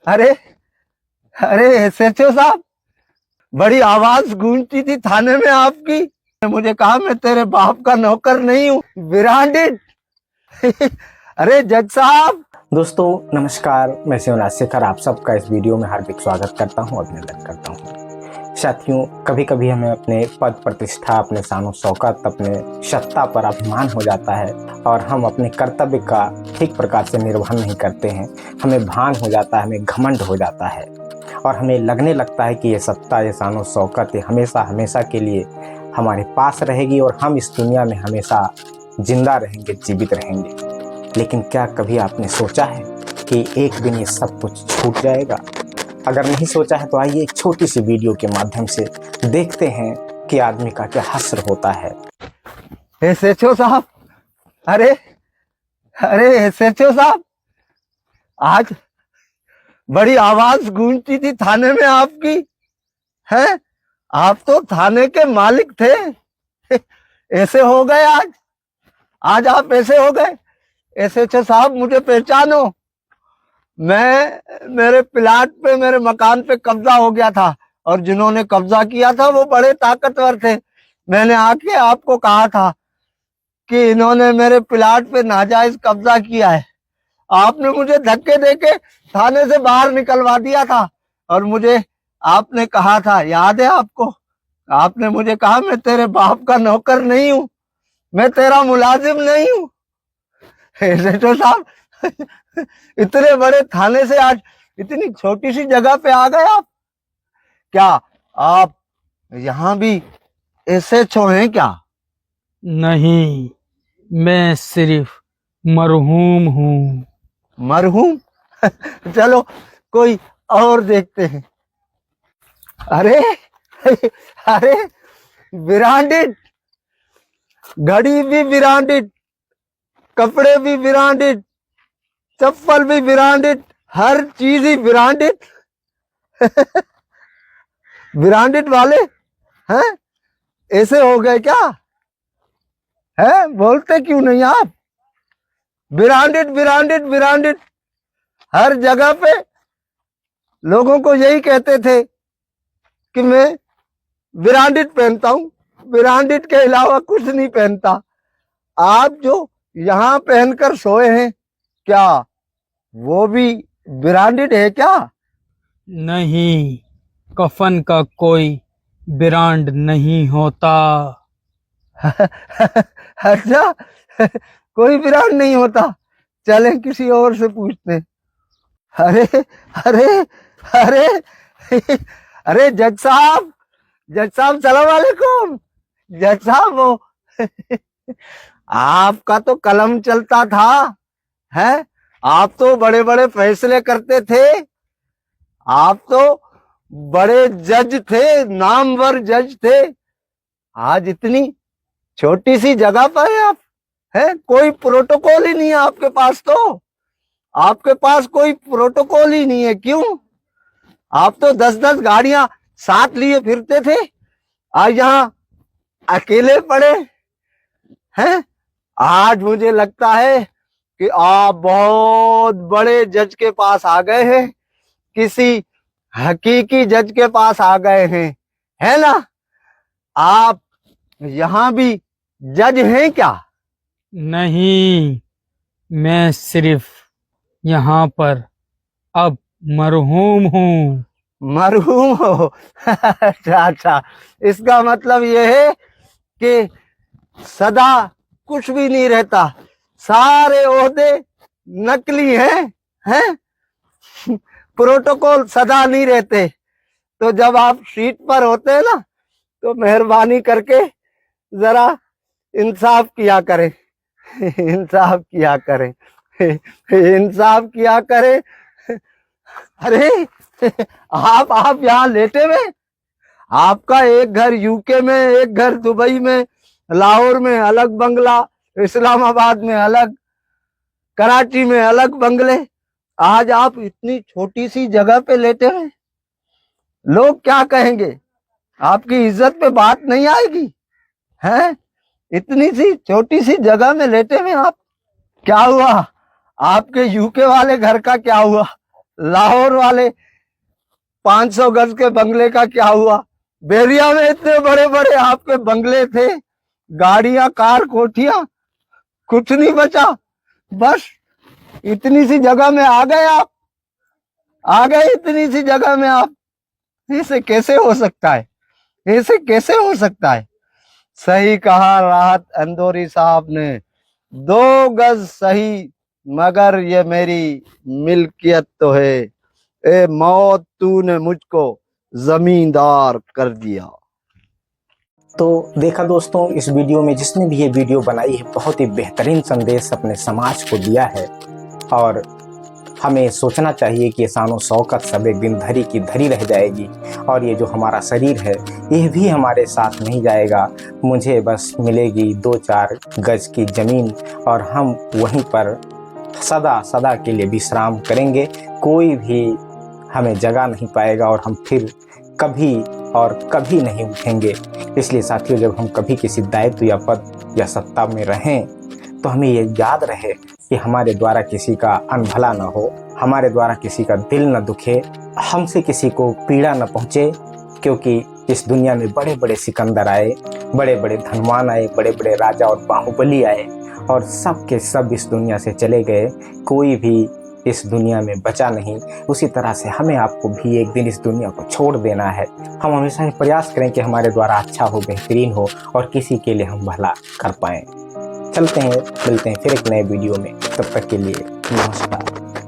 अरे अरे एसएचओ साहब, बड़ी आवाज गूंजती थी थाने में आपकी। मुझे कहा मैं तेरे बाप का नौकर नहीं हूँ, ब्रांडेड। अरे जज साहब। दोस्तों नमस्कार, मैं शिवनाथ शेखर आप सबका इस वीडियो में हार्दिक स्वागत करता हूं, अभिनंदन करता हूं। साथियों, कभी कभी हमें अपने पद प्रतिष्ठा, अपने शान शौकत, अपने सत्ता पर अभिमान हो जाता है और हम अपने कर्तव्य का ठीक प्रकार से निर्वहन नहीं करते हैं। हमें भान हो जाता है, हमें घमंड हो जाता है और हमें लगने लगता है कि ये सत्ता, ये शान शौकत ये हमेशा हमेशा के लिए हमारे पास रहेगी और हम इस दुनिया में हमेशा जिंदा रहेंगे, जीवित रहेंगे। लेकिन क्या कभी आपने सोचा है कि एक दिन ये सब कुछ छूट जाएगा? अगर नहीं सोचा है तो आइए एक छोटी सी वीडियो के माध्यम से देखते हैं कि आदमी का क्या हश्र होता है। एसएचओ साहब, अरे अरे एसएचओ साहब, आज बड़ी आवाज गूंजती थी थाने में आपकी। हैं? आप तो थाने के मालिक थे, ऐसे हो गए आज। आज आप ऐसे हो गए। एसएचओ साहब, मुझे पहचानो। मेरे प्लाट पे, मेरे मकान पे कब्जा हो गया था और जिन्होंने कब्जा किया था वो बड़े ताकतवर थे। मैंने आके आपको कहा था कि इन्होंने मेरे प्लाट पे नाजायज कब्जा किया है। आपने मुझे धक्के देके थाने से बाहर निकलवा दिया था और मुझे आपने कहा था, याद है आपको? आपने मुझे कहा मैं तेरे बाप का नौकर नहीं हूँ, मैं तेरा मुलाजिम नहीं हूँ। एसएचओ साहब, इतने बड़े थाने से आज इतनी छोटी सी जगह पे आ गए आप। क्या आप यहाँ भी एसएचओ हैं क्या? नहीं, मैं सिर्फ मरहूम हूँ। मरहूम? चलो कोई और देखते हैं। अरे अरे, ब्रांडेड, घड़ी भी ब्रांडेड, कपड़े भी ब्रांडेड, चप्पल भी ब्रांडेड, हर चीज ही ब्रांडेड। ब्रांडेड वाले हैं ऐसे हो गए क्या? है, बोलते क्यों नहीं आप? ब्रांडेड ब्रांडेड ब्रांडेड, हर जगह पे लोगों को यही कहते थे कि मैं ब्रांडेड पहनता हूं, ब्रांडेड के अलावा कुछ नहीं पहनता। आप जो यहाँ पहनकर सोए हैं, क्या वो भी ब्रांडेड है क्या? नहीं, कफन का कोई ब्रांड नहीं होता। अच्छा, कोई ब्रांड नहीं होता। चलें किसी और से पूछते हैं। अरे अरे अरे, अरे जज साहब, जज साहब सलाम वालेकुम। जज साहब, वो आपका तो कलम चलता था, है? आप तो बड़े बड़े फैसले करते थे, आप तो बड़े जज थे, नामवर जज थे। आज इतनी छोटी सी जगह पर है आप, है? कोई प्रोटोकॉल ही नहीं है आपके पास। तो आपके पास कोई प्रोटोकॉल ही नहीं है। क्यों? आप तो 10-10 गाड़ियां साथ लिए फिरते थे, आज यहाँ अकेले पड़े हैं। आज मुझे लगता है कि आप बहुत बड़े जज के पास आ गए हैं, किसी हकीकी जज के पास आ गए हैं, है ना? आप यहाँ भी जज हैं क्या? नहीं, मैं सिर्फ यहाँ पर अब मरहूम हूँ। मरहूम हो? अच्छा अच्छा, इसका मतलब ये है कि सदा कुछ भी नहीं रहता, सारे ओहदे नकली हैं? प्रोटोकॉल सदा नहीं रहते। तो जब आप सीट पर होते हैं ना, तो मेहरबानी करके जरा इंसाफ किया करें, इंसाफ किया करें, इंसाफ किया करें। अरे आप यहाँ लेटे हुए, आपका एक घर यूके में, एक घर दुबई में, लाहौर में अलग बंगला, इस्लामाबाद में अलग, कराची में अलग बंगले। आज आप इतनी छोटी सी जगह पे लेटे हैं, लोग क्या कहेंगे? आपकी इज्जत पे बात नहीं आएगी? हैं? इतनी सी छोटी सी जगह में लेटे हैं आप। क्या हुआ? आपके यूके वाले घर का क्या हुआ? लाहौर वाले 500 गज के बंगले का क्या हुआ? बेरिया में इतने बड़े बड़े आपके बंगले थे, गाड़ियां, कार, कोठियां, कुछ नहीं बचा। बस इतनी सी जगह में आ गए आप, आ गए इतनी सी जगह में आप। ऐसे कैसे हो सकता है? ऐसे कैसे हो सकता है? सही कहा राहत अंदौरी साहब ने, 2 गज सही मगर ये मेरी मिल्कियत तो है। ए मौत, तूने मुझको जमींदार कर दिया। तो देखा दोस्तों, इस वीडियो में जिसने भी ये वीडियो बनाई है बहुत ही बेहतरीन संदेश अपने समाज को दिया है। और हमें सोचना चाहिए कि ये शान शौकत सब एक दिन धरी की धरी रह जाएगी, और ये जो हमारा शरीर है ये भी हमारे साथ नहीं जाएगा। मुझे बस मिलेगी 2-4 गज की ज़मीन और हम वहीं पर सदा सदा के लिए विश्राम करेंगे। कोई भी हमें जगा नहीं पाएगा और हम फिर कभी और कभी नहीं उठेंगे। इसलिए साथियों, जब हम कभी किसी दायित्व या पद या सत्ता में रहें तो हमें ये याद रहे कि हमारे द्वारा किसी का अनभला न हो, हमारे द्वारा किसी का दिल न दुखे, हमसे किसी को पीड़ा न पहुँचे। क्योंकि इस दुनिया में बड़े बड़े सिकंदर आए, बड़े बड़े धनवान आए, बड़े बड़े राजा और बाहुबली आए, और सब के सब इस दुनिया से चले गए। कोई भी इस दुनिया में बचा नहीं। उसी तरह से हमें आपको भी एक दिन इस दुनिया को छोड़ देना है। हम हमेशा ये प्रयास करें कि हमारे द्वारा अच्छा हो, बेहतरीन हो और किसी के लिए हम भला कर पाएं। चलते हैं, मिलते हैं फिर एक नए वीडियो में। तब तक के लिए नमस्कार।